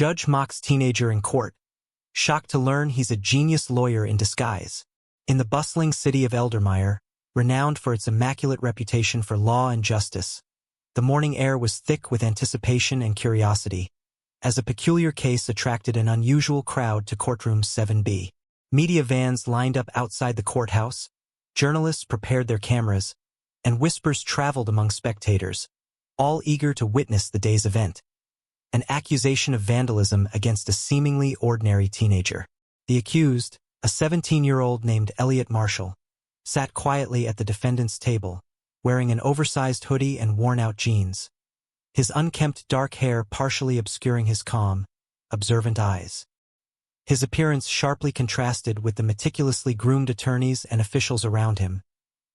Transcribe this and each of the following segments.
Judge mocks teenager in court, shocked to learn he's a genius lawyer in disguise. In the bustling city of Eldermire, renowned for its immaculate reputation for law and justice, the morning air was thick with anticipation and curiosity, as a peculiar case attracted an unusual crowd to Courtroom 7B. Media vans lined up outside the courthouse, journalists prepared their cameras, and whispers traveled among spectators, all eager to witness the day's event. An accusation of vandalism against a seemingly ordinary teenager. The accused, a 17-year-old named Elliot Marshall, sat quietly at the defendant's table, wearing an oversized hoodie and worn-out jeans, his unkempt dark hair partially obscuring his calm, observant eyes. His appearance sharply contrasted with the meticulously groomed attorneys and officials around him,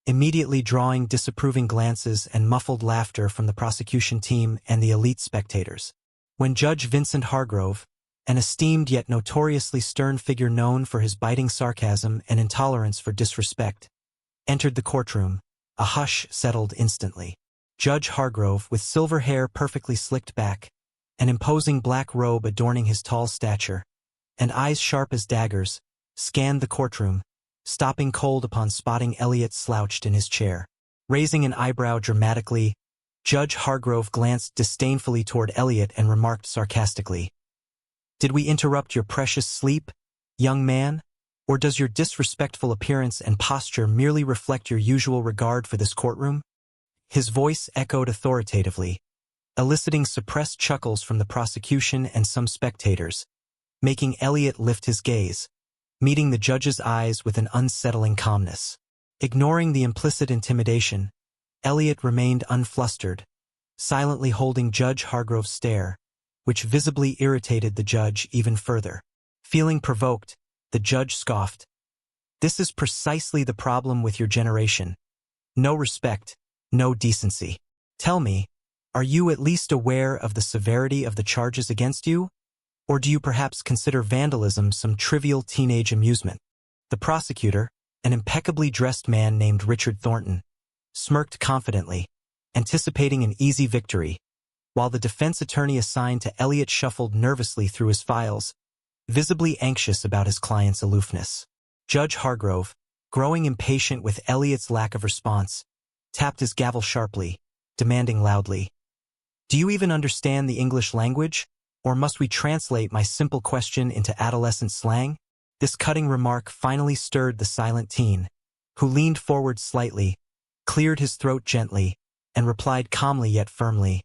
immediately drawing disapproving glances and muffled laughter from the prosecution team and the elite spectators. When Judge Vincent Hargrove, an esteemed yet notoriously stern figure known for his biting sarcasm and intolerance for disrespect, entered the courtroom, a hush settled instantly. Judge Hargrove, with silver hair perfectly slicked back, an imposing black robe adorning his tall stature, and eyes sharp as daggers, scanned the courtroom, stopping cold upon spotting Elliot slouched in his chair. Raising an eyebrow dramatically, Judge Hargrove glanced disdainfully toward Elliot and remarked sarcastically, "Did we interrupt your precious sleep, young man? Or does your disrespectful appearance and posture merely reflect your usual regard for this courtroom?" His voice echoed authoritatively, eliciting suppressed chuckles from the prosecution and some spectators, making Elliot lift his gaze, meeting the judge's eyes with an unsettling calmness. Ignoring the implicit intimidation, Elliot remained unflustered, silently holding Judge Hargrove's stare, which visibly irritated the judge even further. Feeling provoked, the judge scoffed, "This is precisely the problem with your generation. No respect, no decency. Tell me, are you at least aware of the severity of the charges against you? Or do you perhaps consider vandalism some trivial teenage amusement?" The prosecutor, an impeccably dressed man named Richard Thornton, smirked confidently, anticipating an easy victory, while the defense attorney assigned to Elliot shuffled nervously through his files, visibly anxious about his client's aloofness. Judge Hargrove, growing impatient with Elliot's lack of response, tapped his gavel sharply, demanding loudly, "Do you even understand the English language, or must we translate my simple question into adolescent slang?" This cutting remark finally stirred the silent teen, who leaned forward slightly, cleared his throat gently, and replied calmly yet firmly,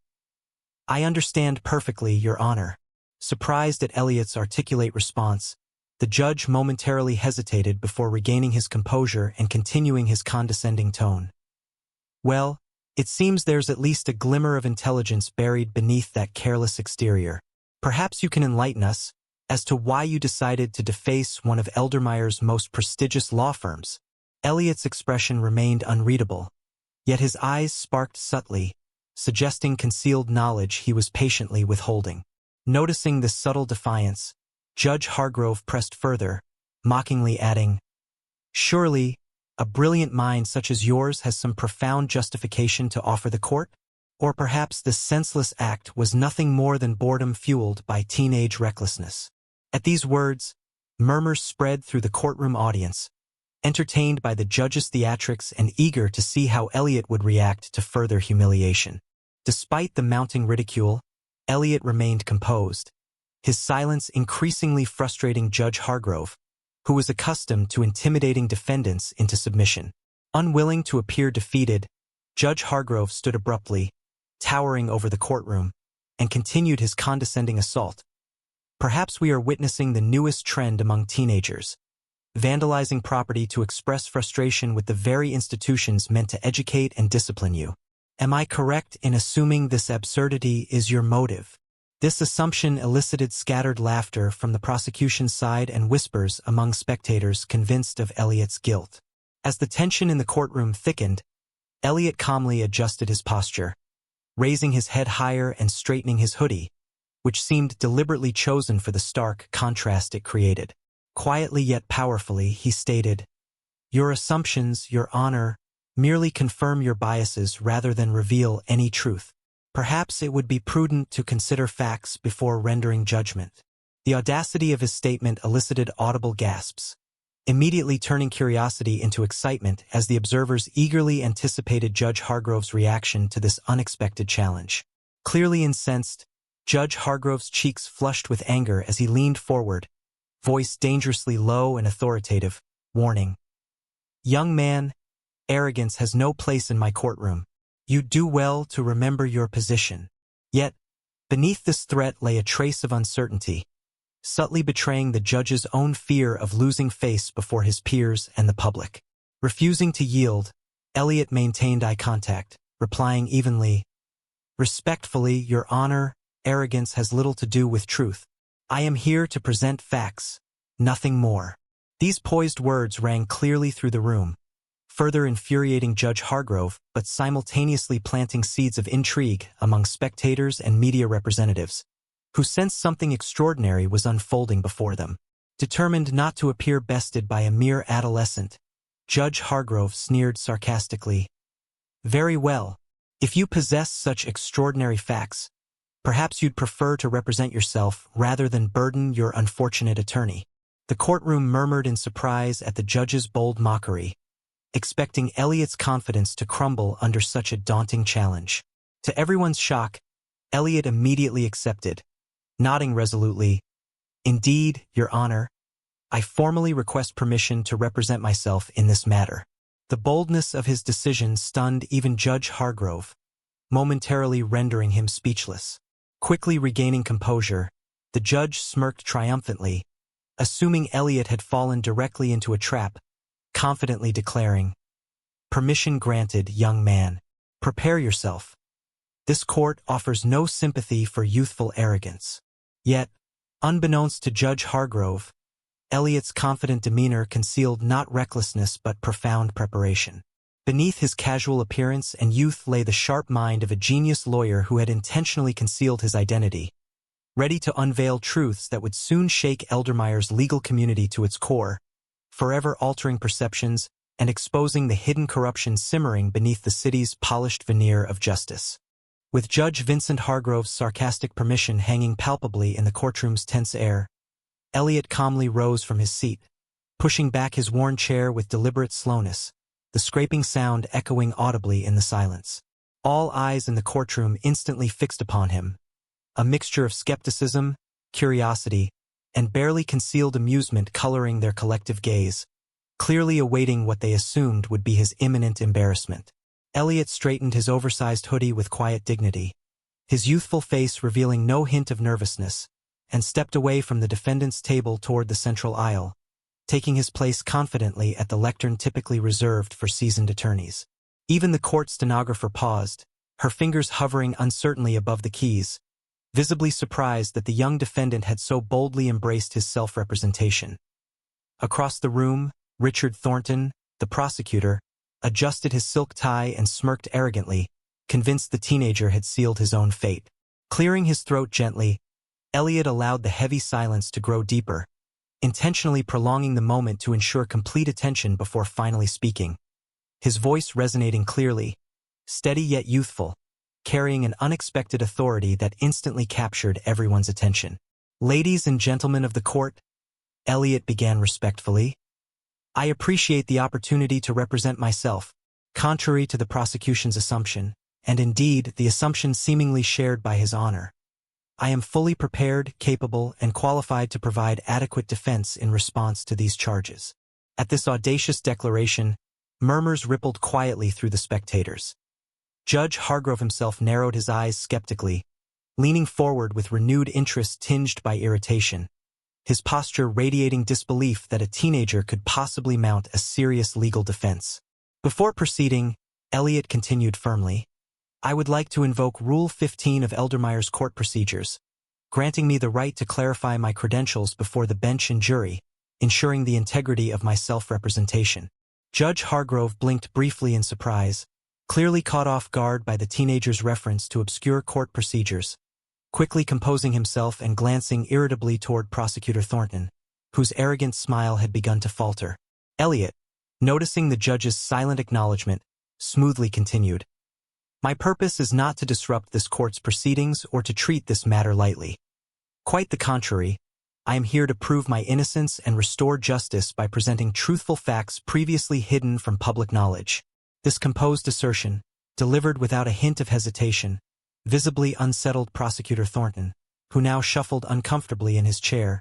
"I understand perfectly, Your Honor." Surprised at Elliot's articulate response, the judge momentarily hesitated before regaining his composure and continuing his condescending tone. "Well, it seems there's at least a glimmer of intelligence buried beneath that careless exterior. Perhaps you can enlighten us as to why you decided to deface one of Eldermire's most prestigious law firms." Elliot's expression remained unreadable, yet his eyes sparked subtly, suggesting concealed knowledge he was patiently withholding. Noticing this subtle defiance, Judge Hargrove pressed further, mockingly adding, "Surely, a brilliant mind such as yours has some profound justification to offer the court? Or perhaps this senseless act was nothing more than boredom fueled by teenage recklessness." At these words, murmurs spread through the courtroom audience, entertained by the judge's theatrics and eager to see how Elliot would react to further humiliation. Despite the mounting ridicule, Elliot remained composed, his silence increasingly frustrating Judge Hargrove, who was accustomed to intimidating defendants into submission. Unwilling to appear defeated, Judge Hargrove stood abruptly, towering over the courtroom, and continued his condescending assault. "Perhaps we are witnessing the newest trend among teenagers, vandalizing property to express frustration with the very institutions meant to educate and discipline you. Am I correct in assuming this absurdity is your motive?" This assumption elicited scattered laughter from the prosecution's side and whispers among spectators convinced of Elliot's guilt. As the tension in the courtroom thickened, Elliot calmly adjusted his posture, raising his head higher and straightening his hoodie, which seemed deliberately chosen for the stark contrast it created. Quietly yet powerfully, he stated, "Your assumptions, Your Honor, merely confirm your biases rather than reveal any truth." Perhaps it would be prudent to consider facts before rendering judgment. The audacity of his statement elicited audible gasps, immediately turning curiosity into excitement as the observers eagerly anticipated Judge Hargrove's reaction to this unexpected challenge. Clearly incensed, Judge Hargrove's cheeks flushed with anger as he leaned forward, voice dangerously low and authoritative, warning. "Young man, arrogance has no place in my courtroom. You do well to remember your position." Yet, beneath this threat lay a trace of uncertainty, subtly betraying the judge's own fear of losing face before his peers and the public. Refusing to yield, Elliot maintained eye contact, replying evenly, "Respectfully, Your Honor, arrogance has little to do with truth. I am here to present facts, nothing more." These poised words rang clearly through the room, further infuriating Judge Hargrove, but simultaneously planting seeds of intrigue among spectators and media representatives, who sensed something extraordinary was unfolding before them. Determined not to appear bested by a mere adolescent, Judge Hargrove sneered sarcastically. "Very well. If you possess such extraordinary facts, perhaps you'd prefer to represent yourself rather than burden your unfortunate attorney." The courtroom murmured in surprise at the judge's bold mockery, expecting Elliot's confidence to crumble under such a daunting challenge. To everyone's shock, Elliot immediately accepted, nodding resolutely, "Indeed, Your Honor, I formally request permission to represent myself in this matter." The boldness of his decision stunned even Judge Hargrove, momentarily rendering him speechless. Quickly regaining composure, the judge smirked triumphantly, assuming Elliot had fallen directly into a trap, confidently declaring, "Permission granted, young man. Prepare yourself. This court offers no sympathy for youthful arrogance." Yet, unbeknownst to Judge Hargrove, Elliot's confident demeanor concealed not recklessness but profound preparation. Beneath his casual appearance and youth lay the sharp mind of a genius lawyer who had intentionally concealed his identity, ready to unveil truths that would soon shake Eldermire's legal community to its core, forever altering perceptions and exposing the hidden corruption simmering beneath the city's polished veneer of justice. With Judge Vincent Hargrove's sarcastic permission hanging palpably in the courtroom's tense air, Elliot calmly rose from his seat, pushing back his worn chair with deliberate slowness, the scraping sound echoing audibly in the silence. All eyes in the courtroom instantly fixed upon him, a mixture of skepticism, curiosity, and barely concealed amusement coloring their collective gaze, clearly awaiting what they assumed would be his imminent embarrassment. Elliot straightened his oversized hoodie with quiet dignity, his youthful face revealing no hint of nervousness, and stepped away from the defendant's table toward the central aisle, taking his place confidently at the lectern typically reserved for seasoned attorneys. Even the court stenographer paused, her fingers hovering uncertainly above the keys, visibly surprised that the young defendant had so boldly embraced his self-representation. Across the room, Richard Thornton, the prosecutor, adjusted his silk tie and smirked arrogantly, convinced the teenager had sealed his own fate. Clearing his throat gently, Elliot allowed the heavy silence to grow deeper, intentionally prolonging the moment to ensure complete attention before finally speaking. His voice resonating clearly, steady yet youthful, carrying an unexpected authority that instantly captured everyone's attention. "Ladies and gentlemen of the court," Elliot began respectfully, "I appreciate the opportunity to represent myself, contrary to the prosecution's assumption, and indeed the assumption seemingly shared by His Honor. I am fully prepared, capable, and qualified to provide adequate defense in response to these charges." At this audacious declaration, murmurs rippled quietly through the spectators. Judge Hargrove himself narrowed his eyes skeptically, leaning forward with renewed interest tinged by irritation, his posture radiating disbelief that a teenager could possibly mount a serious legal defense. Before proceeding, Elliot continued firmly, "I would like to invoke Rule 15 of Eldermire's court procedures, granting me the right to clarify my credentials before the bench and jury, ensuring the integrity of my self-representation." Judge Hargrove blinked briefly in surprise, clearly caught off guard by the teenager's reference to obscure court procedures, quickly composing himself and glancing irritably toward Prosecutor Thornton, whose arrogant smile had begun to falter. Elliot, noticing the judge's silent acknowledgement, smoothly continued, My purpose is not to disrupt this court's proceedings or to treat this matter lightly. Quite the contrary, I am here to prove my innocence and restore justice by presenting truthful facts previously hidden from public knowledge. This composed assertion, delivered without a hint of hesitation, visibly unsettled Prosecutor Thornton, who now shuffled uncomfortably in his chair,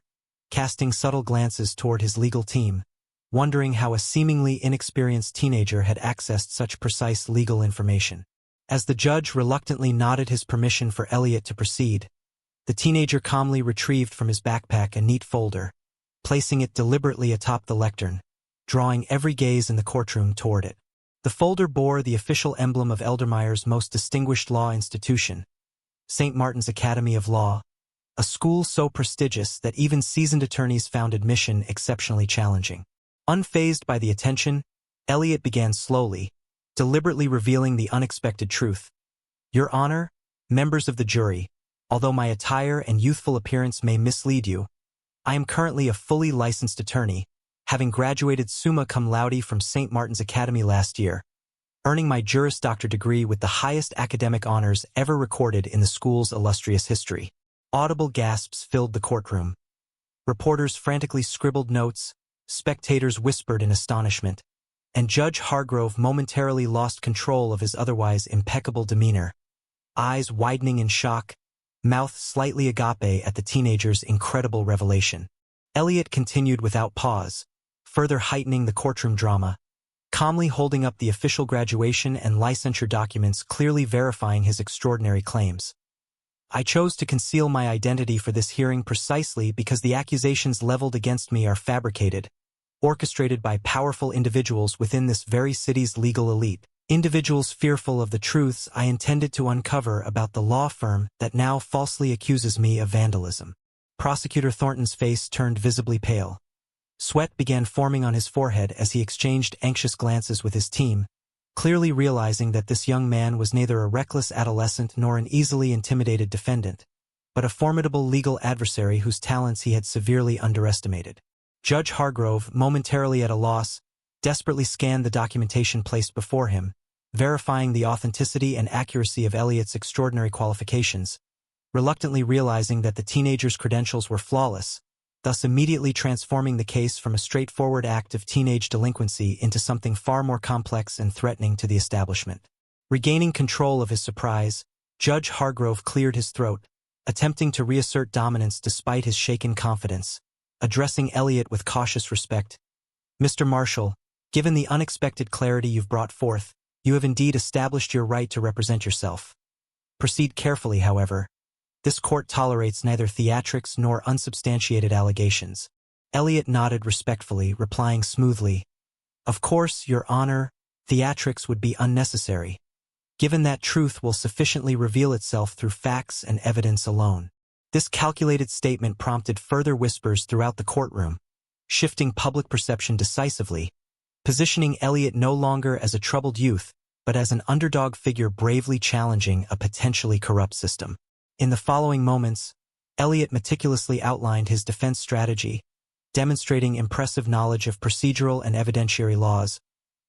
casting subtle glances toward his legal team, wondering how a seemingly inexperienced teenager had accessed such precise legal information. As the judge reluctantly nodded his permission for Elliot to proceed, the teenager calmly retrieved from his backpack a neat folder, placing it deliberately atop the lectern, drawing every gaze in the courtroom toward it. The folder bore the official emblem of Eldermire's most distinguished law institution, St. Martin's Academy of Law, a school so prestigious that even seasoned attorneys found admission exceptionally challenging. Unfazed by the attention, Elliot began slowly, deliberately revealing the unexpected truth. Your Honor, members of the jury, although my attire and youthful appearance may mislead you, I am currently a fully licensed attorney, having graduated summa cum laude from St. Martin's Academy last year, earning my Juris Doctor degree with the highest academic honors ever recorded in the school's illustrious history. Audible gasps filled the courtroom. Reporters frantically scribbled notes, spectators whispered in astonishment, and Judge Hargrove momentarily lost control of his otherwise impeccable demeanor, eyes widening in shock, mouth slightly agape at the teenager's incredible revelation. Elliot continued without pause, further heightening the courtroom drama, calmly holding up the official graduation and licensure documents clearly verifying his extraordinary claims. I chose to conceal my identity for this hearing precisely because the accusations leveled against me are fabricated, orchestrated by powerful individuals within this very city's legal elite. Individuals fearful of the truths I intended to uncover about the law firm that now falsely accuses me of vandalism. Prosecutor Thornton's face turned visibly pale. Sweat began forming on his forehead as he exchanged anxious glances with his team, clearly realizing that this young man was neither a reckless adolescent nor an easily intimidated defendant, but a formidable legal adversary whose talents he had severely underestimated. Judge Hargrove, momentarily at a loss, desperately scanned the documentation placed before him, verifying the authenticity and accuracy of Elliot's extraordinary qualifications, reluctantly realizing that the teenager's credentials were flawless, thus immediately transforming the case from a straightforward act of teenage delinquency into something far more complex and threatening to the establishment. Regaining control of his surprise, Judge Hargrove cleared his throat, attempting to reassert dominance despite his shaken confidence, addressing Elliot with cautious respect. Mr. Marshall, given the unexpected clarity you've brought forth, you have indeed established your right to represent yourself. Proceed carefully, however. This court tolerates neither theatrics nor unsubstantiated allegations. Elliot nodded respectfully, replying smoothly, Of course, Your Honor, theatrics would be unnecessary, given that truth will sufficiently reveal itself through facts and evidence alone. This calculated statement prompted further whispers throughout the courtroom, shifting public perception decisively, positioning Elliot no longer as a troubled youth, but as an underdog figure bravely challenging a potentially corrupt system. In the following moments, Elliot meticulously outlined his defense strategy, demonstrating impressive knowledge of procedural and evidentiary laws,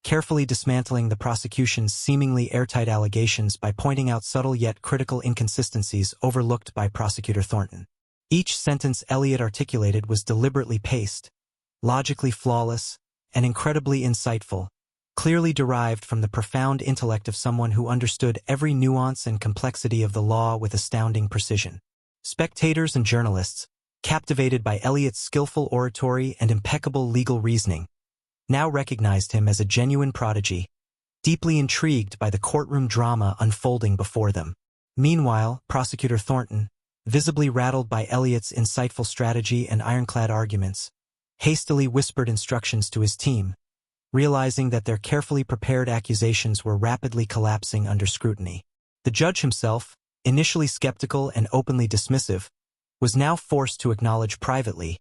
carefully dismantling the prosecution's seemingly airtight allegations by pointing out subtle yet critical inconsistencies overlooked by Prosecutor Thornton. Each sentence Elliot articulated was deliberately paced, logically flawless, and incredibly insightful, clearly derived from the profound intellect of someone who understood every nuance and complexity of the law with astounding precision. Spectators and journalists, captivated by Elliot's skillful oratory and impeccable legal reasoning, now recognized him as a genuine prodigy, deeply intrigued by the courtroom drama unfolding before them. Meanwhile, Prosecutor Thornton, visibly rattled by Elliot's insightful strategy and ironclad arguments, hastily whispered instructions to his team, realizing that their carefully prepared accusations were rapidly collapsing under scrutiny. The judge himself, initially skeptical and openly dismissive, was now forced to acknowledge privately,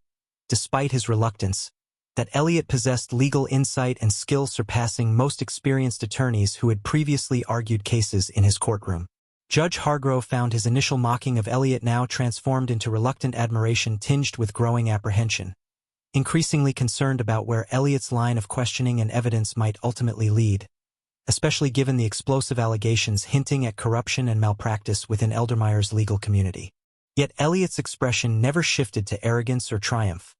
despite his reluctance, that Elliot possessed legal insight and skill surpassing most experienced attorneys who had previously argued cases in his courtroom. Judge Hargrove found his initial mocking of Elliot now transformed into reluctant admiration tinged with growing apprehension, increasingly concerned about where Elliot's line of questioning and evidence might ultimately lead. especially given the explosive allegations hinting at corruption and malpractice within Eldermire's legal community. Yet Elliot's expression never shifted to arrogance or triumph.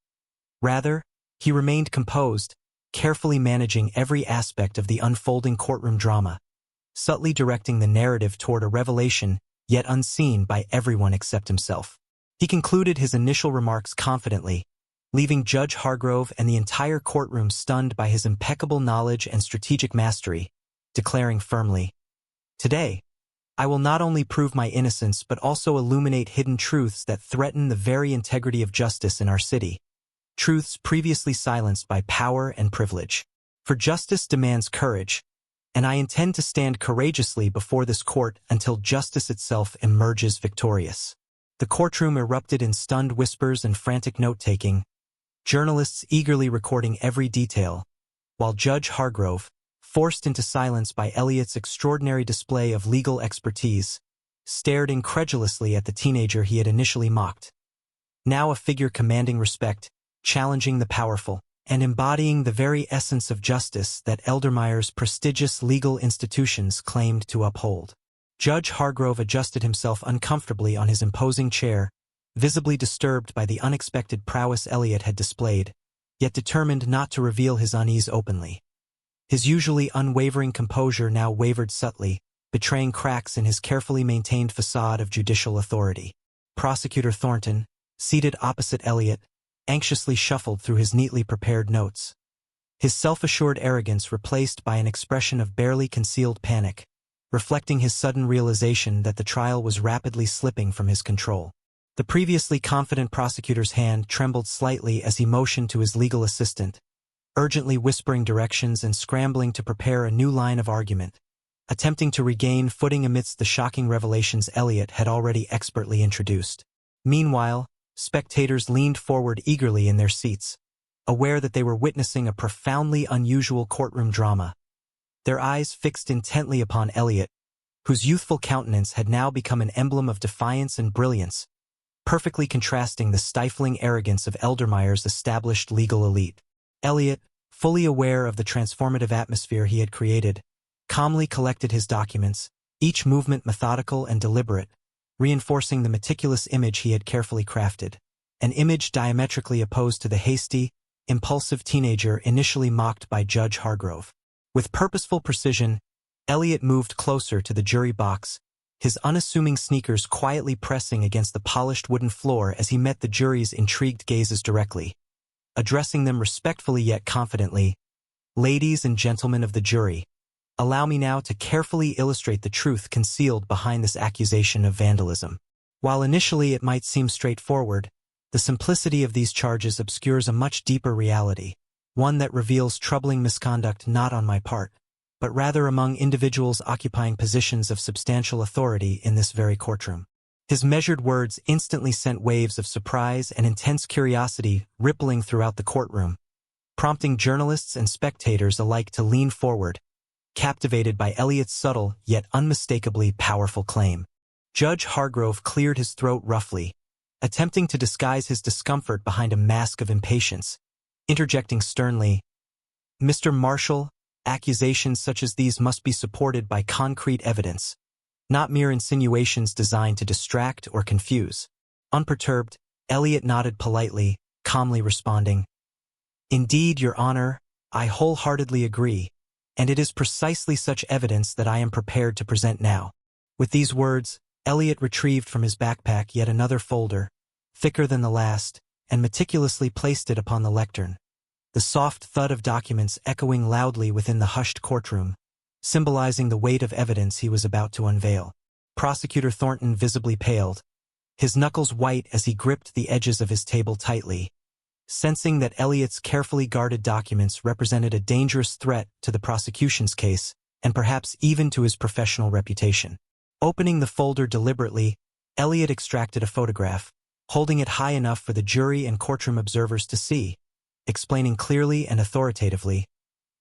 Rather, he remained composed, carefully managing every aspect of the unfolding courtroom drama, subtly directing the narrative toward a revelation yet unseen by everyone except himself. He concluded his initial remarks confidently, leaving Judge Hargrove and the entire courtroom stunned by his impeccable knowledge and strategic mastery, declaring firmly, "Today, I will not only prove my innocence but also illuminate hidden truths that threaten the very integrity of justice in our city, truths previously silenced by power and privilege. For justice demands courage, and I intend to stand courageously before this court until justice itself emerges victorious." The courtroom erupted in stunned whispers and frantic note-taking, journalists eagerly recording every detail, while Judge Hargrove, forced into silence by Elliot's extraordinary display of legal expertise, stared incredulously at the teenager he had initially mocked. Now a figure commanding respect, challenging the powerful, and embodying the very essence of justice that Eldermire's prestigious legal institutions claimed to uphold. Judge Hargrove adjusted himself uncomfortably on his imposing chair, visibly disturbed by the unexpected prowess Elliot had displayed, yet determined not to reveal his unease openly. His usually unwavering composure now wavered subtly, betraying cracks in his carefully maintained facade of judicial authority. Prosecutor Thornton, seated opposite Elliot, anxiously shuffled through his neatly prepared notes, his self-assured arrogance replaced by an expression of barely concealed panic, reflecting his sudden realization that the trial was rapidly slipping from his control. The previously confident prosecutor's hand trembled slightly as he motioned to his legal assistant, urgently whispering directions and scrambling to prepare a new line of argument, attempting to regain footing amidst the shocking revelations Elliot had already expertly introduced. Meanwhile, spectators leaned forward eagerly in their seats, aware that they were witnessing a profoundly unusual courtroom drama, their eyes fixed intently upon Elliot, whose youthful countenance had now become an emblem of defiance and brilliance, perfectly contrasting the stifling arrogance of Eldermire's established legal elite. Elliot, fully aware of the transformative atmosphere he had created, calmly collected his documents, each movement methodical and deliberate, reinforcing the meticulous image he had carefully crafted, an image diametrically opposed to the hasty, impulsive teenager initially mocked by Judge Hargrove. With purposeful precision, Elliot moved closer to the jury box, his unassuming sneakers quietly pressing against the polished wooden floor as he met the jury's intrigued gazes directly, addressing them respectfully yet confidently. "Ladies and gentlemen of the jury, allow me now to carefully illustrate the truth concealed behind this accusation of vandalism. While initially it might seem straightforward, the simplicity of these charges obscures a much deeper reality, one that reveals troubling misconduct not on my part, but rather among individuals occupying positions of substantial authority in this very courtroom." His measured words instantly sent waves of surprise and intense curiosity rippling throughout the courtroom, prompting journalists and spectators alike to lean forward, captivated by Elliot's subtle yet unmistakably powerful claim. Judge Hargrove cleared his throat roughly, attempting to disguise his discomfort behind a mask of impatience, interjecting sternly, "Mr. Marshall, accusations such as these must be supported by concrete evidence, not mere insinuations designed to distract or confuse." Unperturbed, Elliot nodded politely, calmly responding, "Indeed, Your Honor, I wholeheartedly agree, and it is precisely such evidence that I am prepared to present now." With these words, Elliot retrieved from his backpack yet another folder, thicker than the last, and meticulously placed it upon the lectern, the soft thud of documents echoing loudly within the hushed courtroom, symbolizing the weight of evidence he was about to unveil. Prosecutor Thornton visibly paled, his knuckles white as he gripped the edges of his table tightly, sensing that Elliot's carefully guarded documents represented a dangerous threat to the prosecution's case, and perhaps even to his professional reputation. Opening the folder deliberately, Elliot extracted a photograph, holding it high enough for the jury and courtroom observers to see, explaining clearly and authoritatively,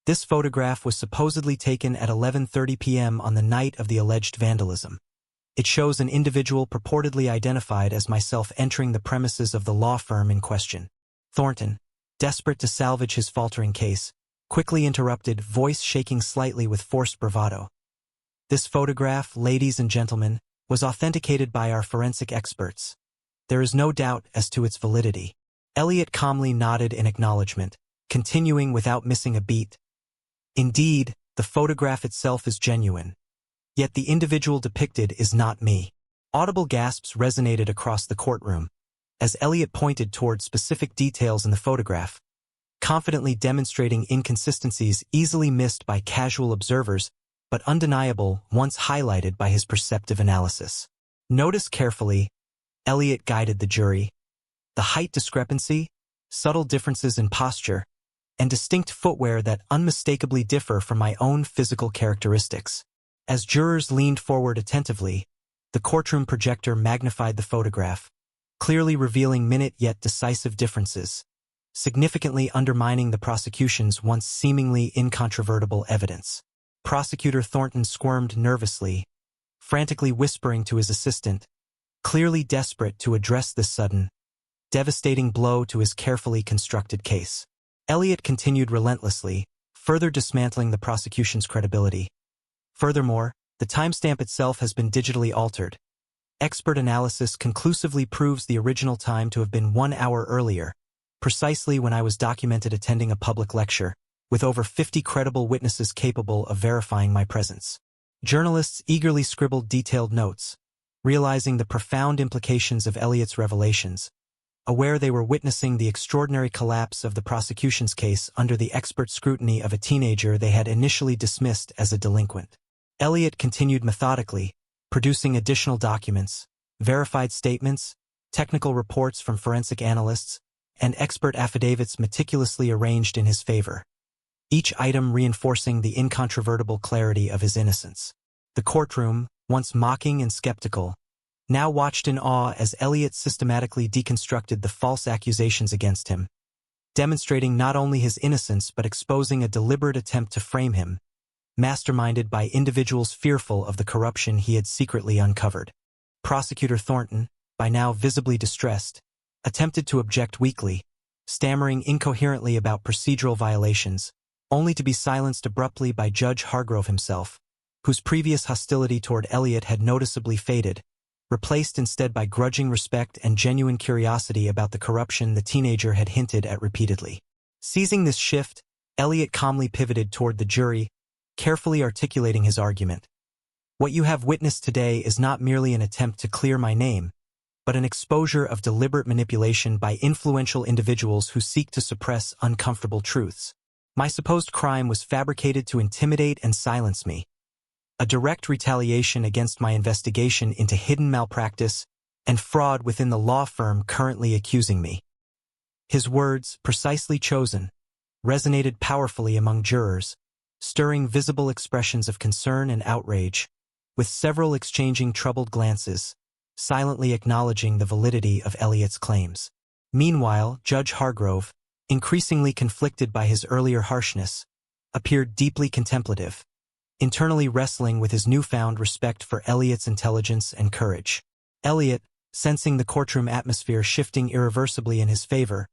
"This photograph was supposedly taken at 11:30 p.m. on the night of the alleged vandalism. It shows an individual purportedly identified as myself entering the premises of the law firm in question." Thornton, desperate to salvage his faltering case, quickly interrupted, voice shaking slightly with forced bravado. "This photograph, ladies and gentlemen, was authenticated by our forensic experts. There is no doubt as to its validity." Elliot calmly nodded in acknowledgement, continuing without missing a beat. "Indeed, the photograph itself is genuine. Yet the individual depicted is not me." Audible gasps resonated across the courtroom, as Elliot pointed toward specific details in the photograph, confidently demonstrating inconsistencies easily missed by casual observers, but undeniable once highlighted by his perceptive analysis. "Notice carefully," Elliot guided the jury, "the height discrepancy, subtle differences in posture, and distinct footwear that unmistakably differ from my own physical characteristics." As jurors leaned forward attentively, the courtroom projector magnified the photograph, clearly revealing minute yet decisive differences, significantly undermining the prosecution's once seemingly incontrovertible evidence. Prosecutor Thornton squirmed nervously, frantically whispering to his assistant, clearly desperate to address this sudden, devastating blow to his carefully constructed case. Elliot continued relentlessly, further dismantling the prosecution's credibility. Furthermore, the timestamp itself has been digitally altered. Expert analysis conclusively proves the original time to have been 1 hour earlier, precisely when I was documented attending a public lecture, with over 50 credible witnesses capable of verifying my presence. Journalists eagerly scribbled detailed notes, realizing the profound implications of Elliot's revelations, aware they were witnessing the extraordinary collapse of the prosecution's case under the expert scrutiny of a teenager they had initially dismissed as a delinquent. Elliot continued methodically, producing additional documents, verified statements, technical reports from forensic analysts, and expert affidavits meticulously arranged in his favor, each item reinforcing the incontrovertible clarity of his innocence. The courtroom, once mocking and skeptical, now watched in awe as Elliot systematically deconstructed the false accusations against him, demonstrating not only his innocence but exposing a deliberate attempt to frame him, masterminded by individuals fearful of the corruption he had secretly uncovered. Prosecutor Thornton, by now visibly distressed, attempted to object weakly, stammering incoherently about procedural violations, only to be silenced abruptly by Judge Hargrove himself, whose previous hostility toward Elliot had noticeably faded, replaced instead by grudging respect and genuine curiosity about the corruption the teenager had hinted at repeatedly. Seizing this shift, Elliot calmly pivoted toward the jury, carefully articulating his argument. "What you have witnessed today is not merely an attempt to clear my name, but an exposure of deliberate manipulation by influential individuals who seek to suppress uncomfortable truths. My supposed crime was fabricated to intimidate and silence me, a direct retaliation against my investigation into hidden malpractice and fraud within the law firm currently accusing me." His words, precisely chosen, resonated powerfully among jurors, stirring visible expressions of concern and outrage, with several exchanging troubled glances, silently acknowledging the validity of Elliot's claims. Meanwhile, Judge Hargrove, increasingly conflicted by his earlier harshness, appeared deeply contemplative, internally wrestling with his newfound respect for Elliot's intelligence and courage. Elliot, sensing the courtroom atmosphere shifting irreversibly in his favor,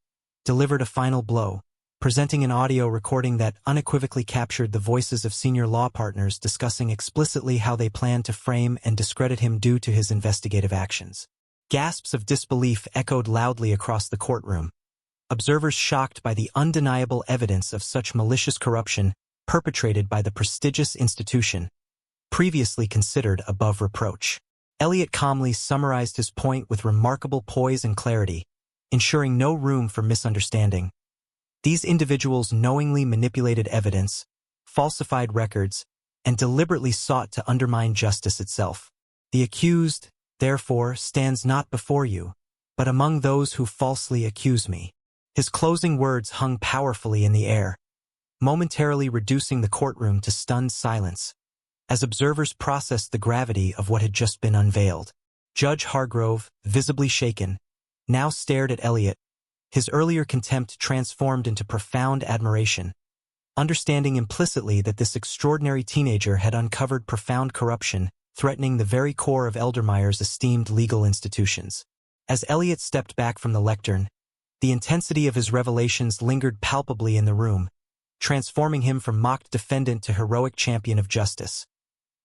delivered a final blow, presenting an audio recording that unequivocally captured the voices of senior law partners discussing explicitly how they planned to frame and discredit him due to his investigative actions. Gasps of disbelief echoed loudly across the courtroom, observers shocked by the undeniable evidence of such malicious corruption perpetrated by the prestigious institution, previously considered above reproach. Elliot calmly summarized his point with remarkable poise and clarity, ensuring no room for misunderstanding. These individuals knowingly manipulated evidence, falsified records, and deliberately sought to undermine justice itself. The accused, therefore, stands not before you, but among those who falsely accuse me. His closing words hung powerfully in the air, momentarily reducing the courtroom to stunned silence, as observers processed the gravity of what had just been unveiled. Judge Hargrove, visibly shaken, now stared at Elliot, his earlier contempt transformed into profound admiration, understanding implicitly that this extraordinary teenager had uncovered profound corruption threatening the very core of Eldermire's esteemed legal institutions. As Elliot stepped back from the lectern, the intensity of his revelations lingered palpably in the room, transforming him from mocked defendant to heroic champion of justice.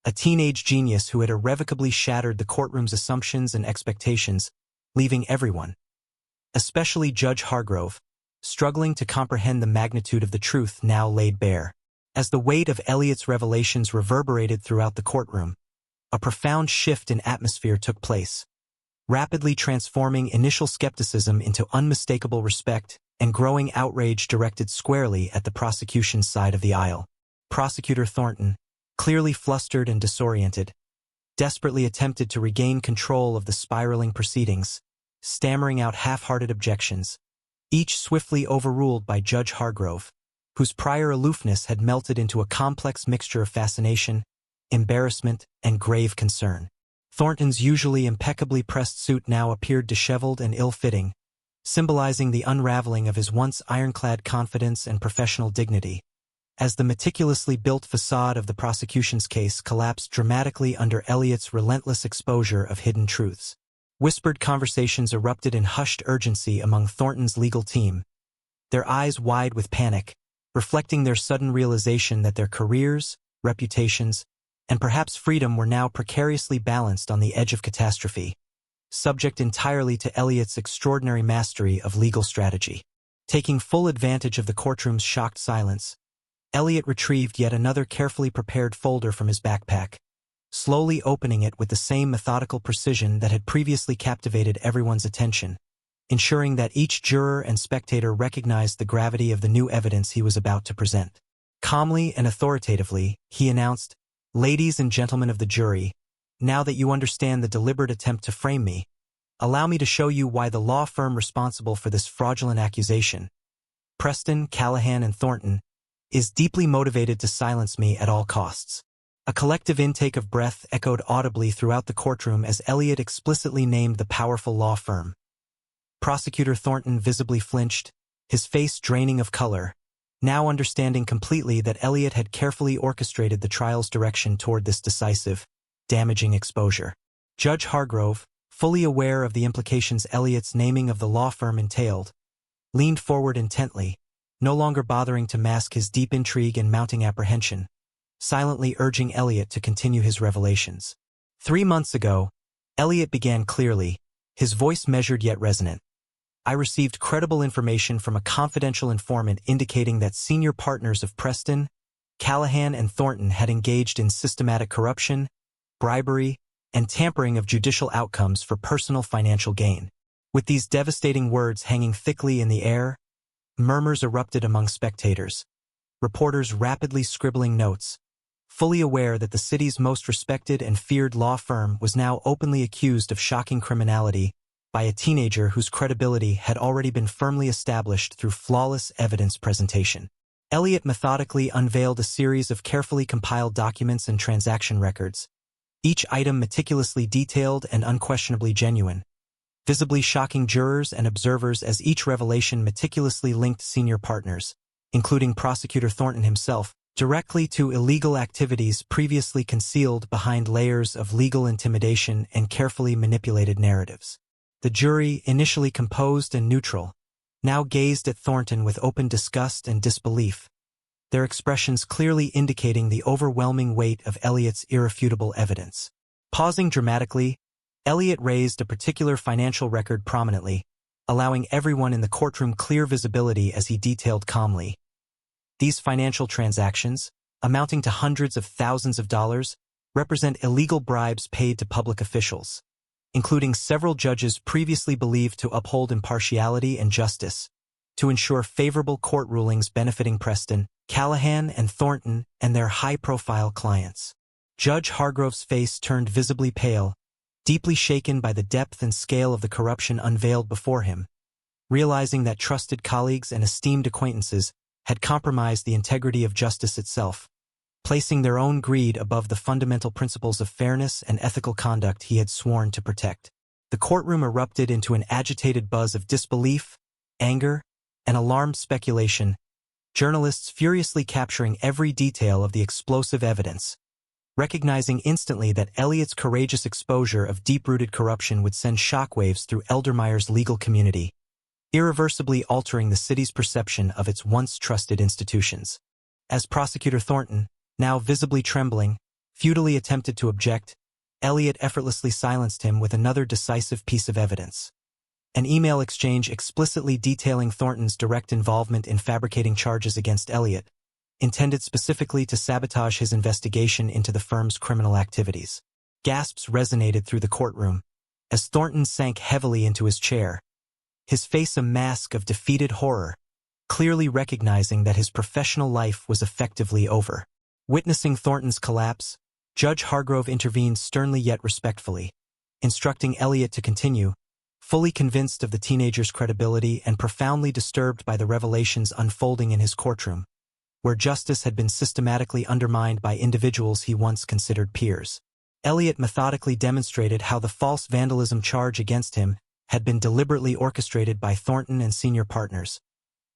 A teenage genius who had irrevocably shattered the courtroom's assumptions and expectations, leaving everyone, especially Judge Hargrove, struggling to comprehend the magnitude of the truth now laid bare. As the weight of Elliot's revelations reverberated throughout the courtroom, a profound shift in atmosphere took place, rapidly transforming initial skepticism into unmistakable respect and growing outrage directed squarely at the prosecution's side of the aisle. Prosecutor Thornton, clearly flustered and disoriented, desperately attempted to regain control of the spiraling proceedings, stammering out half-hearted objections, each swiftly overruled by Judge Hargrove, whose prior aloofness had melted into a complex mixture of fascination, embarrassment, and grave concern. Thornton's usually impeccably pressed suit now appeared disheveled and ill-fitting, symbolizing the unraveling of his once ironclad confidence and professional dignity, as the meticulously built facade of the prosecution's case collapsed dramatically under Elliot's relentless exposure of hidden truths. Whispered conversations erupted in hushed urgency among Thornton's legal team, their eyes wide with panic, reflecting their sudden realization that their careers, reputations, and perhaps freedom were now precariously balanced on the edge of catastrophe, subject entirely to Elliot's extraordinary mastery of legal strategy. Taking full advantage of the courtroom's shocked silence, Elliot retrieved yet another carefully prepared folder from his backpack, slowly opening it with the same methodical precision that had previously captivated everyone's attention, ensuring that each juror and spectator recognized the gravity of the new evidence he was about to present. Calmly and authoritatively, he announced, "Ladies and gentlemen of the jury, now that you understand the deliberate attempt to frame me, allow me to show you why the law firm responsible for this fraudulent accusation, Preston, Callahan, and Thornton, is deeply motivated to silence me at all costs." A collective intake of breath echoed audibly throughout the courtroom as Elliot explicitly named the powerful law firm. Prosecutor Thornton visibly flinched, his face draining of color, now understanding completely that Elliot had carefully orchestrated the trial's direction toward this decisive, damaging exposure. Judge Hargrove, fully aware of the implications Elliot's naming of the law firm entailed, leaned forward intently, no longer bothering to mask his deep intrigue and mounting apprehension, silently urging Elliot to continue his revelations. 3 months ago, Elliot began clearly, his voice measured yet resonant. "I received credible information from a confidential informant indicating that senior partners of Preston, Callahan, and Thornton had engaged in systematic corruption, bribery, and tampering of judicial outcomes for personal financial gain." With these devastating words hanging thickly in the air, murmurs erupted among spectators, reporters rapidly scribbling notes, fully aware that the city's most respected and feared law firm was now openly accused of shocking criminality by a teenager whose credibility had already been firmly established through flawless evidence presentation. Elliot methodically unveiled a series of carefully compiled documents and transaction records, each item meticulously detailed and unquestionably genuine, visibly shocking jurors and observers as each revelation meticulously linked senior partners, including Prosecutor Thornton himself, directly to illegal activities previously concealed behind layers of legal intimidation and carefully manipulated narratives. The jury, initially composed and neutral, now gazed at Thornton with open disgust and disbelief, their expressions clearly indicating the overwhelming weight of Elliot's irrefutable evidence. Pausing dramatically, Elliot raised a particular financial record prominently, allowing everyone in the courtroom clear visibility as he detailed calmly. These financial transactions, amounting to hundreds of thousands of dollars, represent illegal bribes paid to public officials, including several judges previously believed to uphold impartiality and justice, to ensure favorable court rulings benefiting Preston, Callahan, and Thornton and their high-profile clients. Judge Hargrove's face turned visibly pale, deeply shaken by the depth and scale of the corruption unveiled before him, realizing that trusted colleagues and esteemed acquaintances had compromised the integrity of justice itself, placing their own greed above the fundamental principles of fairness and ethical conduct he had sworn to protect. The courtroom erupted into an agitated buzz of disbelief, anger, and alarmed speculation, journalists furiously capturing every detail of the explosive evidence, recognizing instantly that Elliot's courageous exposure of deep-rooted corruption would send shockwaves through Eldermire's legal community. irreversibly altering the city's perception of its once trusted institutions. As Prosecutor Thornton, now visibly trembling, futilely attempted to object, Elliot effortlessly silenced him with another decisive piece of evidence. An email exchange explicitly detailing Thornton's direct involvement in fabricating charges against Elliot, intended specifically to sabotage his investigation into the firm's criminal activities. Gasps resonated through the courtroom as Thornton sank heavily into his chair, his face a mask of defeated horror, clearly recognizing that his professional life was effectively over. Witnessing Thornton's collapse, Judge Hargrove intervened sternly yet respectfully, instructing Elliot to continue, fully convinced of the teenager's credibility and profoundly disturbed by the revelations unfolding in his courtroom, where justice had been systematically undermined by individuals he once considered peers. Elliot methodically demonstrated how the false vandalism charge against him had been deliberately orchestrated by Thornton and senior partners,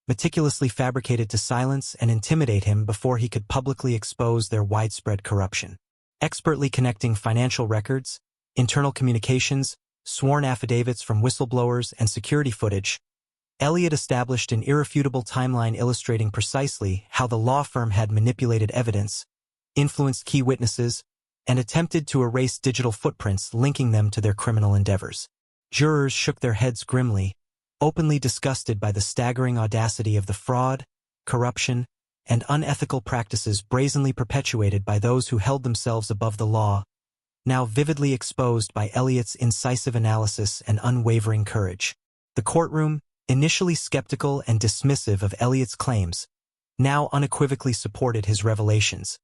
meticulously fabricated to silence and intimidate him before he could publicly expose their widespread corruption. Expertly connecting financial records, internal communications, sworn affidavits from whistleblowers, and security footage, Elliot established an irrefutable timeline illustrating precisely how the law firm had manipulated evidence, influenced key witnesses, and attempted to erase digital footprints linking them to their criminal endeavors. Jurors shook their heads grimly, openly disgusted by the staggering audacity of the fraud, corruption, and unethical practices brazenly perpetuated by those who held themselves above the law, now vividly exposed by Elliot's incisive analysis and unwavering courage. The courtroom, initially skeptical and dismissive of Elliot's claims, now unequivocally supported his revelations,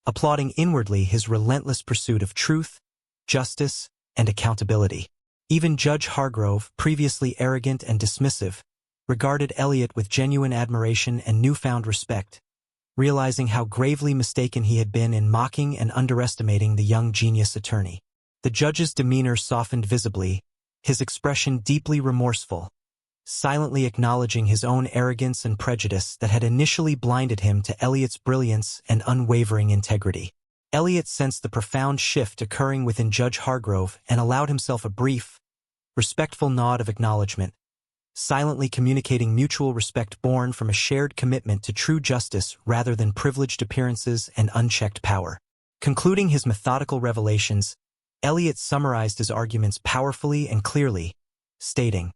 applauding inwardly his relentless pursuit of truth, justice, and accountability. Even Judge Hargrove, previously arrogant and dismissive, regarded Elliot with genuine admiration and newfound respect, realizing how gravely mistaken he had been in mocking and underestimating the young genius attorney. The judge's demeanor softened visibly, his expression deeply remorseful, silently acknowledging his own arrogance and prejudice that had initially blinded him to Elliot's brilliance and unwavering integrity. Elliot sensed the profound shift occurring within Judge Hargrove and allowed himself a brief, respectful nod of acknowledgement, silently communicating mutual respect born from a shared commitment to true justice rather than privileged appearances and unchecked power. Concluding his methodical revelations, Elliot summarized his arguments powerfully and clearly, stating,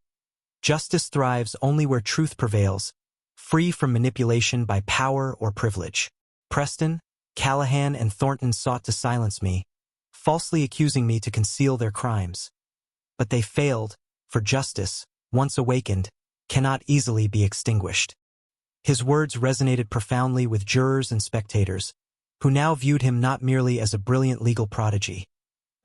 "Justice thrives only where truth prevails, free from manipulation by power or privilege. Preston, Callahan, and Thornton sought to silence me, falsely accusing me to conceal their crimes. But they failed, for justice, once awakened, cannot easily be extinguished." His words resonated profoundly with jurors and spectators, who now viewed him not merely as a brilliant legal prodigy,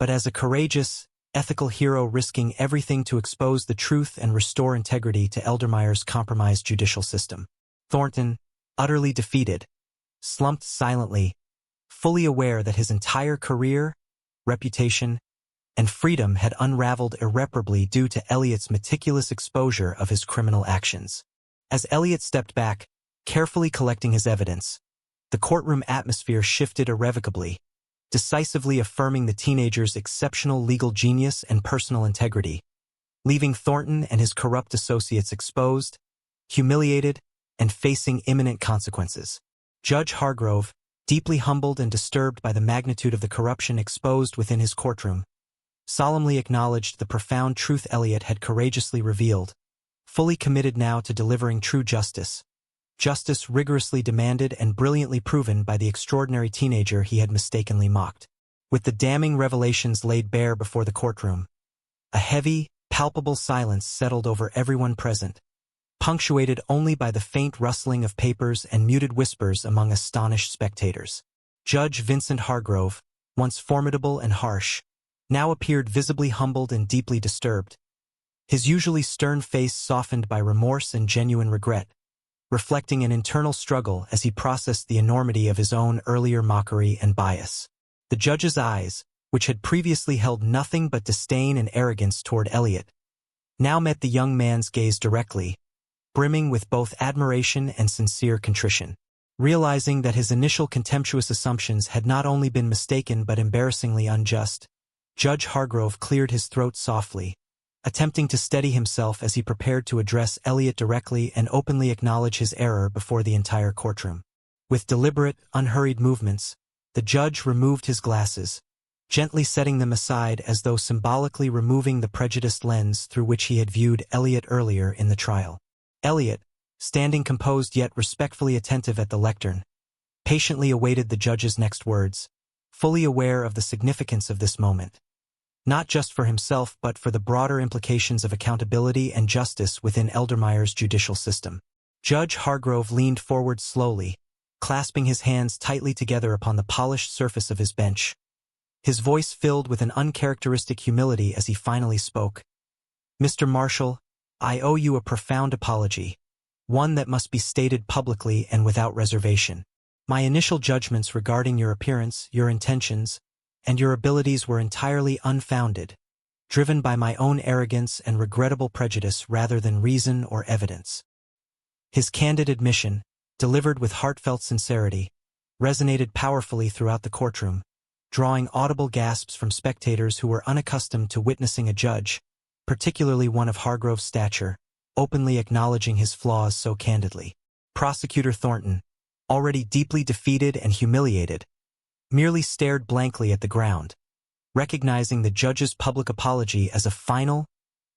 but as a courageous, ethical hero risking everything to expose the truth and restore integrity to Eldermire's compromised judicial system. Thornton, utterly defeated, slumped silently, fully aware that his entire career, reputation, and freedom had unraveled irreparably due to Elliot's meticulous exposure of his criminal actions. As Elliot stepped back, carefully collecting his evidence, the courtroom atmosphere shifted irrevocably, decisively affirming the teenager's exceptional legal genius and personal integrity, leaving Thornton and his corrupt associates exposed, humiliated, and facing imminent consequences. Judge Hargrove, deeply humbled and disturbed by the magnitude of the corruption exposed within his courtroom, solemnly acknowledged the profound truth Elliot had courageously revealed, fully committed now to delivering true justice. Justice rigorously demanded and brilliantly proven by the extraordinary teenager he had mistakenly mocked. With the damning revelations laid bare before the courtroom, a heavy, palpable silence settled over everyone present, punctuated only by the faint rustling of papers and muted whispers among astonished spectators. Judge Vincent Hargrove, once formidable and harsh, now appeared visibly humbled and deeply disturbed, his usually stern face softened by remorse and genuine regret, reflecting an internal struggle as he processed the enormity of his own earlier mockery and bias. The judge's eyes, which had previously held nothing but disdain and arrogance toward Elliot, now met the young man's gaze directly, brimming with both admiration and sincere contrition. Realizing that his initial contemptuous assumptions had not only been mistaken but embarrassingly unjust, Judge Hargrove cleared his throat softly, attempting to steady himself as he prepared to address Elliot directly and openly acknowledge his error before the entire courtroom. With deliberate, unhurried movements, the judge removed his glasses, gently setting them aside as though symbolically removing the prejudiced lens through which he had viewed Elliot earlier in the trial. Elliot, standing composed yet respectfully attentive at the lectern, patiently awaited the judge's next words, fully aware of the significance of this moment, not just for himself but for the broader implications of accountability and justice within Eldermire's judicial system. Judge Hargrove leaned forward slowly, clasping his hands tightly together upon the polished surface of his bench, his voice filled with an uncharacteristic humility as he finally spoke. "Mr. Marshall, I owe you a profound apology, one that must be stated publicly and without reservation. My initial judgments regarding your appearance, your intentions, and your abilities were entirely unfounded, driven by my own arrogance and regrettable prejudice rather than reason or evidence." His candid admission, delivered with heartfelt sincerity, resonated powerfully throughout the courtroom, drawing audible gasps from spectators who were unaccustomed to witnessing a judge, particularly one of Hargrove's stature, openly acknowledging his flaws so candidly. Prosecutor Thornton, already deeply defeated and humiliated, merely stared blankly at the ground, recognizing the judge's public apology as a final,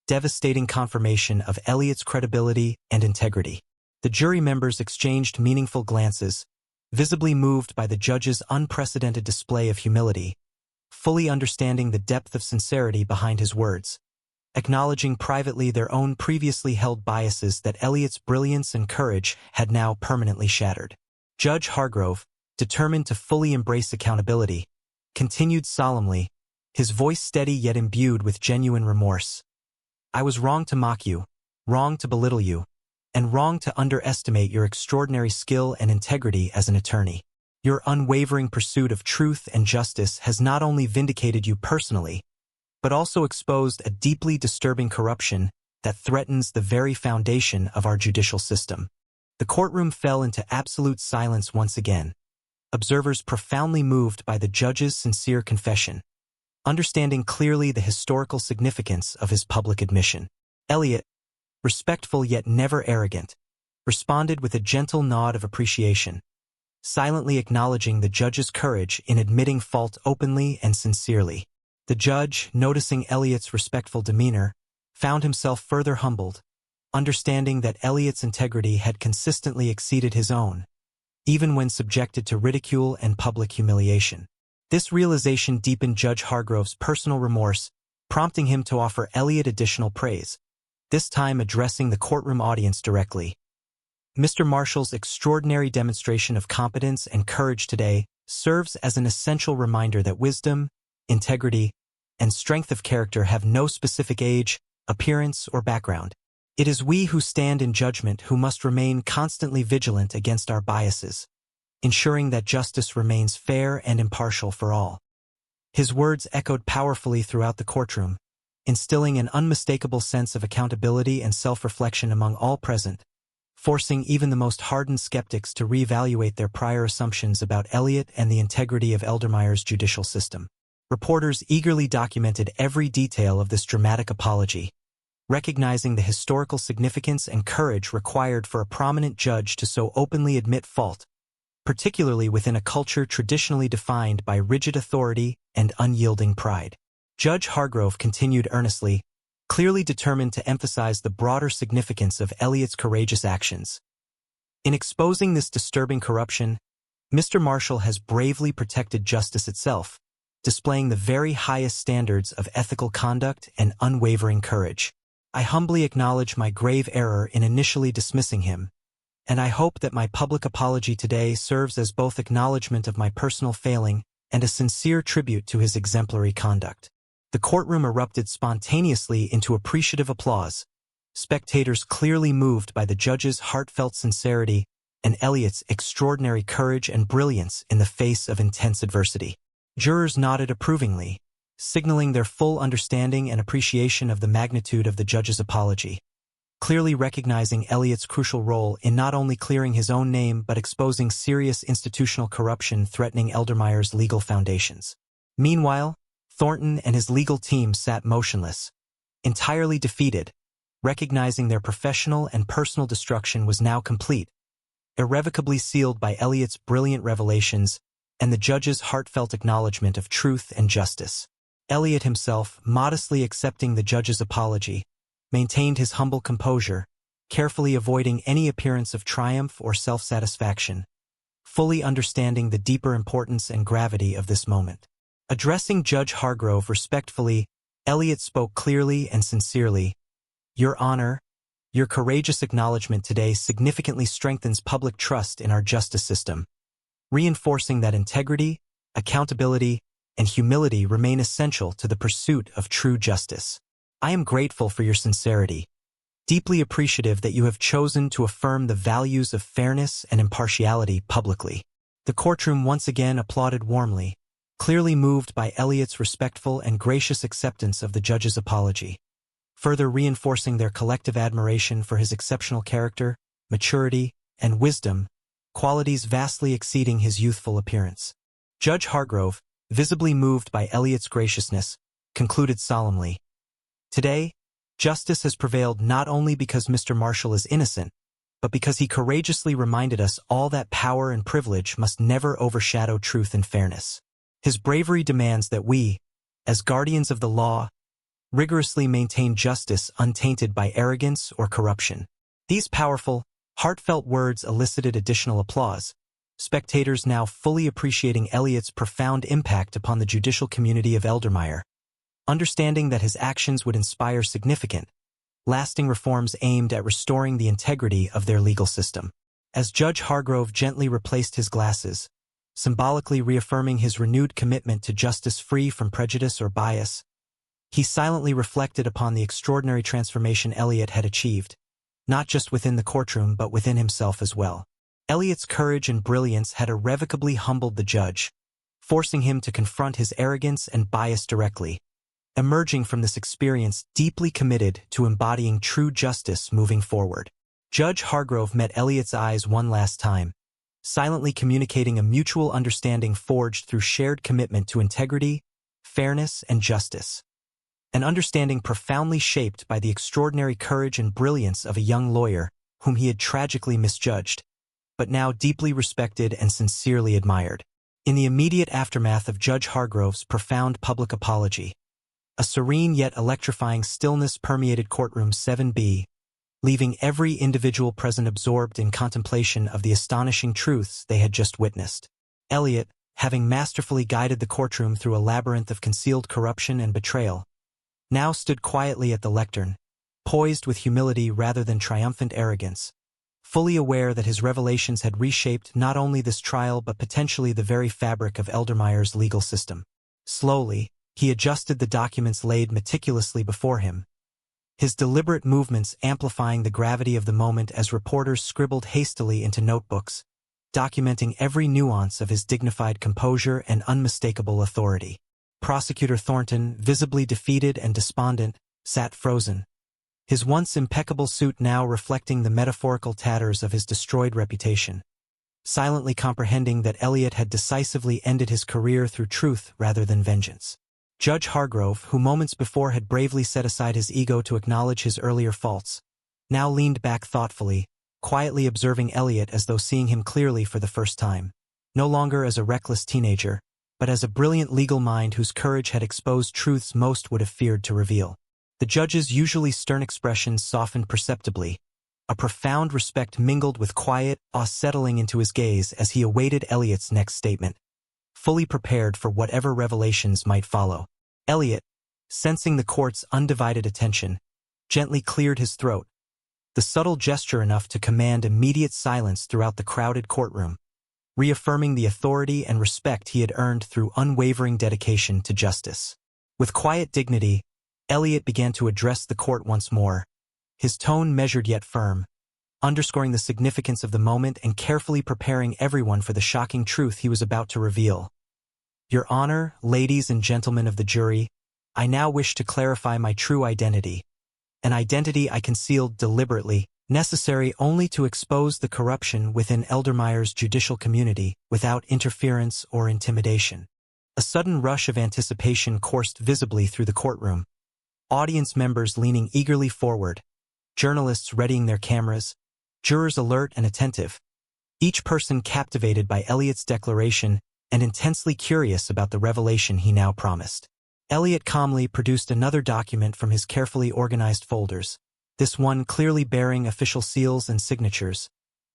devastating confirmation of Elliot's credibility and integrity. The jury members exchanged meaningful glances, visibly moved by the judge's unprecedented display of humility, fully understanding the depth of sincerity behind his words, acknowledging privately their own previously held biases that Elliot's brilliance and courage had now permanently shattered. Judge Hargrove, determined to fully embrace accountability, continued solemnly, his voice steady yet imbued with genuine remorse. "I was wrong to mock you, wrong to belittle you, and wrong to underestimate your extraordinary skill and integrity as an attorney. Your unwavering pursuit of truth and justice has not only vindicated you personally, but also exposed a deeply disturbing corruption that threatens the very foundation of our judicial system." The courtroom fell into absolute silence once again, observers profoundly moved by the judge's sincere confession, understanding clearly the historical significance of his public admission. Elliot, respectful yet never arrogant, responded with a gentle nod of appreciation, silently acknowledging the judge's courage in admitting fault openly and sincerely. The judge, noticing Elliot's respectful demeanor, found himself further humbled, understanding that Elliot's integrity had consistently exceeded his own, even when subjected to ridicule and public humiliation. This realization deepened Judge Hargrove's personal remorse, prompting him to offer Elliot additional praise, this time addressing the courtroom audience directly. "Mr. Marshall's extraordinary demonstration of competence and courage today serves as an essential reminder that wisdom, integrity, and strength of character have no specific age, appearance, or background. It is we who stand in judgment who must remain constantly vigilant against our biases, ensuring that justice remains fair and impartial for all." His words echoed powerfully throughout the courtroom, instilling an unmistakable sense of accountability and self-reflection among all present, forcing even the most hardened skeptics to reevaluate their prior assumptions about Elliot and the integrity of Eldermire's judicial system. Reporters eagerly documented every detail of this dramatic apology, recognizing the historical significance and courage required for a prominent judge to so openly admit fault, particularly within a culture traditionally defined by rigid authority and unyielding pride. Judge Hargrove continued earnestly, clearly determined to emphasize the broader significance of Elliot's courageous actions. "In exposing this disturbing corruption, Mr. Marshall has bravely protected justice itself, displaying the very highest standards of ethical conduct and unwavering courage. I humbly acknowledge my grave error in initially dismissing him, and I hope that my public apology today serves as both acknowledgement of my personal failing and a sincere tribute to his exemplary conduct." The courtroom erupted spontaneously into appreciative applause, spectators clearly moved by the judge's heartfelt sincerity and Elliot's extraordinary courage and brilliance in the face of intense adversity. Jurors nodded approvingly, signaling their full understanding and appreciation of the magnitude of the judge's apology, clearly recognizing Elliot's crucial role in not only clearing his own name but exposing serious institutional corruption threatening Eldermire's legal foundations. Meanwhile, Thornton and his legal team sat motionless, entirely defeated, recognizing their professional and personal destruction was now complete, irrevocably sealed by Elliot's brilliant revelations and the judge's heartfelt acknowledgement of truth and justice. Elliot himself, modestly accepting the judge's apology, maintained his humble composure, carefully avoiding any appearance of triumph or self-satisfaction, fully understanding the deeper importance and gravity of this moment. Addressing Judge Hargrove respectfully, Elliot spoke clearly and sincerely. "Your Honor, your courageous acknowledgement today significantly strengthens public trust in our justice system, reinforcing that integrity, accountability, and humility remain essential to the pursuit of true justice. I am grateful for your sincerity, deeply appreciative that you have chosen to affirm the values of fairness and impartiality publicly." The courtroom once again applauded warmly, clearly moved by Elliot's respectful and gracious acceptance of the judge's apology, further reinforcing their collective admiration for his exceptional character, maturity, and wisdom, qualities vastly exceeding his youthful appearance. Judge Hargrove, visibly moved by Elliot's graciousness, concluded solemnly, "Today, justice has prevailed not only because Mr. Marshall is innocent, but because he courageously reminded us all that power and privilege must never overshadow truth and fairness. His bravery demands that we, as guardians of the law, rigorously maintain justice untainted by arrogance or corruption." These powerful, heartfelt words elicited additional applause, spectators now fully appreciating Elliot's profound impact upon the judicial community of Eldermire, understanding that his actions would inspire significant, lasting reforms aimed at restoring the integrity of their legal system. As Judge Hargrove gently replaced his glasses, symbolically reaffirming his renewed commitment to justice free from prejudice or bias, he silently reflected upon the extraordinary transformation Elliot had achieved, not just within the courtroom but within himself as well. Elliot's courage and brilliance had irrevocably humbled the judge, forcing him to confront his arrogance and bias directly, emerging from this experience deeply committed to embodying true justice moving forward. Judge Hargrove met Elliot's eyes one last time, silently communicating a mutual understanding forged through shared commitment to integrity, fairness, and justice. An understanding profoundly shaped by the extraordinary courage and brilliance of a young lawyer whom he had tragically misjudged, but now deeply respected and sincerely admired. In the immediate aftermath of Judge Hargrove's profound public apology, a serene yet electrifying stillness permeated courtroom 7B, leaving every individual present absorbed in contemplation of the astonishing truths they had just witnessed. Elliot, having masterfully guided the courtroom through a labyrinth of concealed corruption and betrayal, now stood quietly at the lectern, poised with humility rather than triumphant arrogance, fully aware that his revelations had reshaped not only this trial but potentially the very fabric of Eldermire's legal system. Slowly, he adjusted the documents laid meticulously before him, his deliberate movements amplifying the gravity of the moment as reporters scribbled hastily into notebooks, documenting every nuance of his dignified composure and unmistakable authority. Prosecutor Thornton, visibly defeated and despondent, sat frozen, his once impeccable suit now reflecting the metaphorical tatters of his destroyed reputation, silently comprehending that Elliot had decisively ended his career through truth rather than vengeance. Judge Hargrove, who moments before had bravely set aside his ego to acknowledge his earlier faults, now leaned back thoughtfully, quietly observing Elliot as though seeing him clearly for the first time, no longer as a reckless teenager, but as a brilliant legal mind whose courage had exposed truths most would have feared to reveal. The judge's usually stern expressions softened perceptibly, a profound respect mingled with quiet awe settling into his gaze as he awaited Elliot's next statement, fully prepared for whatever revelations might follow. Elliot, sensing the court's undivided attention, gently cleared his throat, the subtle gesture enough to command immediate silence throughout the crowded courtroom, reaffirming the authority and respect he had earned through unwavering dedication to justice. With quiet dignity, Elliot began to address the court once more, his tone measured yet firm, underscoring the significance of the moment and carefully preparing everyone for the shocking truth he was about to reveal. "Your Honor, ladies and gentlemen of the jury, I now wish to clarify my true identity, an identity I concealed deliberately, necessary only to expose the corruption within Eldermire's judicial community without interference or intimidation." A sudden rush of anticipation coursed visibly through the courtroom, audience members leaning eagerly forward, journalists readying their cameras, jurors alert and attentive, each person captivated by Elliot's declaration and intensely curious about the revelation he now promised. Elliot calmly produced another document from his carefully organized folders, this one clearly bearing official seals and signatures,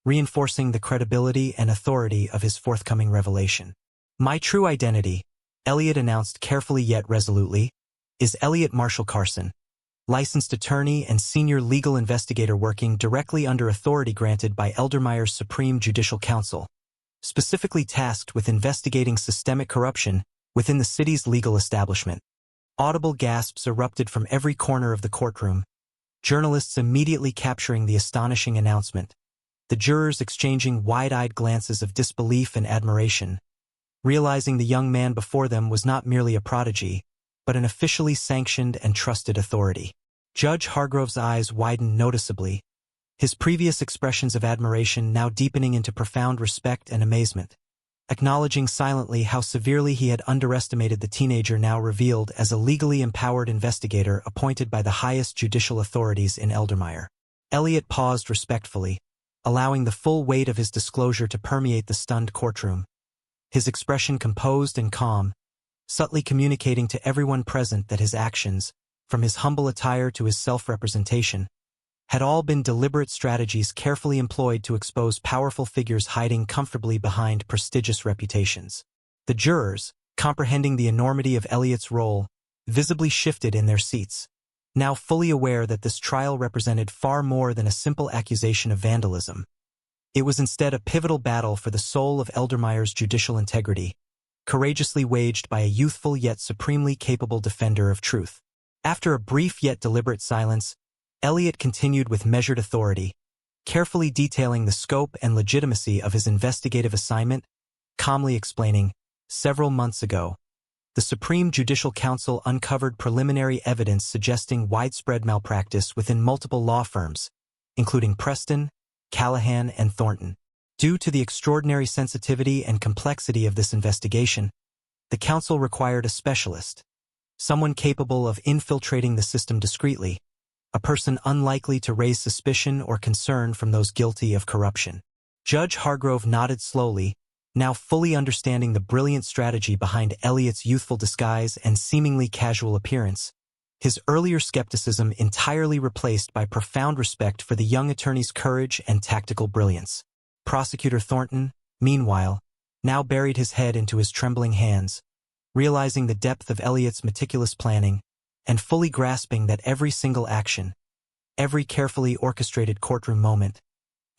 reinforcing the credibility and authority of his forthcoming revelation. My true identity, Elliot announced carefully yet resolutely, is Elliot Marshall Carson, licensed attorney and senior legal investigator working directly under authority granted by Eldermire's Supreme Judicial Council, specifically tasked with investigating systemic corruption within the city's legal establishment. Audible gasps erupted from every corner of the courtroom, journalists immediately capturing the astonishing announcement, the jurors exchanging wide-eyed glances of disbelief and admiration, realizing the young man before them was not merely a prodigy, but an officially sanctioned and trusted authority. Judge Hargrove's eyes widened noticeably, his previous expressions of admiration now deepening into profound respect and amazement, acknowledging silently how severely he had underestimated the teenager now revealed as a legally empowered investigator appointed by the highest judicial authorities in Eldermire. Elliot paused respectfully, allowing the full weight of his disclosure to permeate the stunned courtroom, his expression composed and calm, subtly communicating to everyone present that his actions, from his humble attire to his self-representation, had all been deliberate strategies carefully employed to expose powerful figures hiding comfortably behind prestigious reputations. The jurors, comprehending the enormity of Elliot's role, visibly shifted in their seats, now fully aware that this trial represented far more than a simple accusation of vandalism. It was instead a pivotal battle for the soul of Eldermire's judicial integrity, courageously waged by a youthful yet supremely capable defender of truth. After a brief yet deliberate silence, Elliot continued with measured authority, carefully detailing the scope and legitimacy of his investigative assignment, calmly explaining, several months ago, the Supreme Judicial Council uncovered preliminary evidence suggesting widespread malpractice within multiple law firms, including Preston, Callahan, and Thornton. Due to the extraordinary sensitivity and complexity of this investigation, the council required a specialist, someone capable of infiltrating the system discreetly, a person unlikely to raise suspicion or concern from those guilty of corruption. Judge Hargrove nodded slowly, now fully understanding the brilliant strategy behind Elliot's youthful disguise and seemingly casual appearance, his earlier skepticism entirely replaced by profound respect for the young attorney's courage and tactical brilliance. Prosecutor Thornton, meanwhile, now buried his head into his trembling hands, realizing the depth of Elliot's meticulous planning, and fully grasping that every single action, every carefully orchestrated courtroom moment,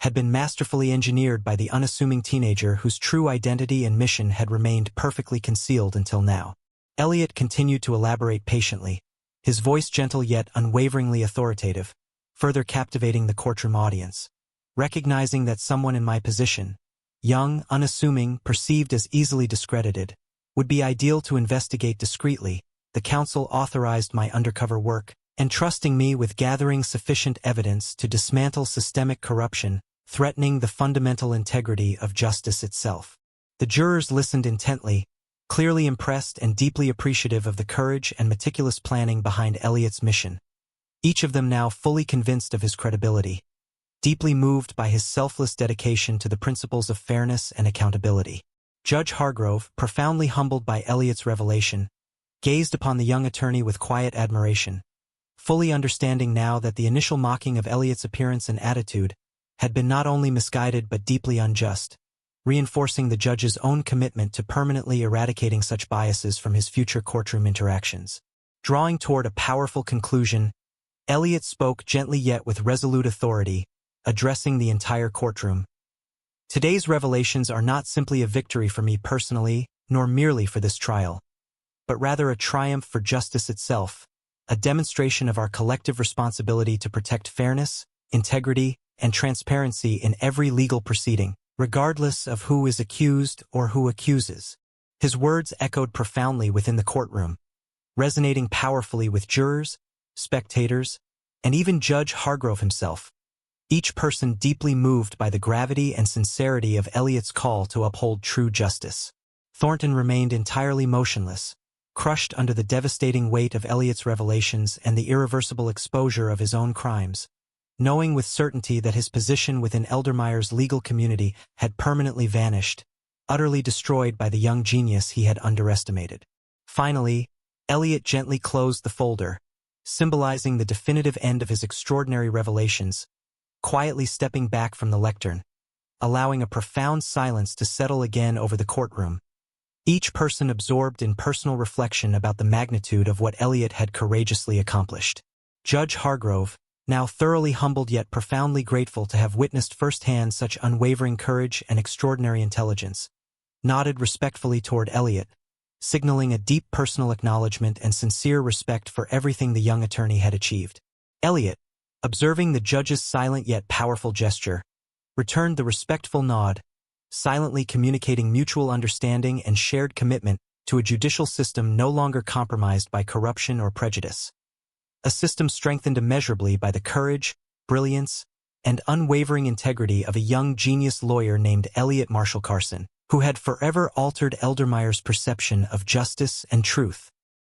had been masterfully engineered by the unassuming teenager whose true identity and mission had remained perfectly concealed until now. Elliot continued to elaborate patiently, his voice gentle yet unwaveringly authoritative, further captivating the courtroom audience. Recognizing that someone in my position, young, unassuming, perceived as easily discredited, would be ideal to investigate discreetly, the council authorized my undercover work, entrusting me with gathering sufficient evidence to dismantle systemic corruption, threatening the fundamental integrity of justice itself. The jurors listened intently, clearly impressed and deeply appreciative of the courage and meticulous planning behind Elliot's mission, each of them now fully convinced of his credibility, deeply moved by his selfless dedication to the principles of fairness and accountability. Judge Hargrove, profoundly humbled by Elliot's revelation, gazed upon the young attorney with quiet admiration, fully understanding now that the initial mocking of Elliot's appearance and attitude had been not only misguided but deeply unjust, reinforcing the judge's own commitment to permanently eradicating such biases from his future courtroom interactions. Drawing toward a powerful conclusion, Elliot spoke gently yet with resolute authority, addressing the entire courtroom. Today's revelations are not simply a victory for me personally, nor merely for this trial, but rather a triumph for justice itself, a demonstration of our collective responsibility to protect fairness, integrity, and transparency in every legal proceeding, regardless of who is accused or who accuses. His words echoed profoundly within the courtroom, resonating powerfully with jurors, spectators, and even Judge Hargrove himself, each person deeply moved by the gravity and sincerity of Elliot's call to uphold true justice. Thornton remained entirely motionless, crushed under the devastating weight of Elliot's revelations and the irreversible exposure of his own crimes. Knowing with certainty that his position within Eldermire's legal community had permanently vanished, utterly destroyed by the young genius he had underestimated. Finally, Elliot gently closed the folder, symbolizing the definitive end of his extraordinary revelations, quietly stepping back from the lectern, allowing a profound silence to settle again over the courtroom. Each person absorbed in personal reflection about the magnitude of what Elliot had courageously accomplished. Judge Hargrove, now thoroughly humbled yet profoundly grateful to have witnessed firsthand such unwavering courage and extraordinary intelligence, nodded respectfully toward Elliot, signaling a deep personal acknowledgement and sincere respect for everything the young attorney had achieved. Elliot, observing the judge's silent yet powerful gesture, returned the respectful nod, silently communicating mutual understanding and shared commitment to a judicial system no longer compromised by corruption or prejudice. A system strengthened immeasurably by the courage, brilliance, and unwavering integrity of a young genius lawyer named Elliot Marshall Carson, who had forever altered Eldermire's perception of justice and truth.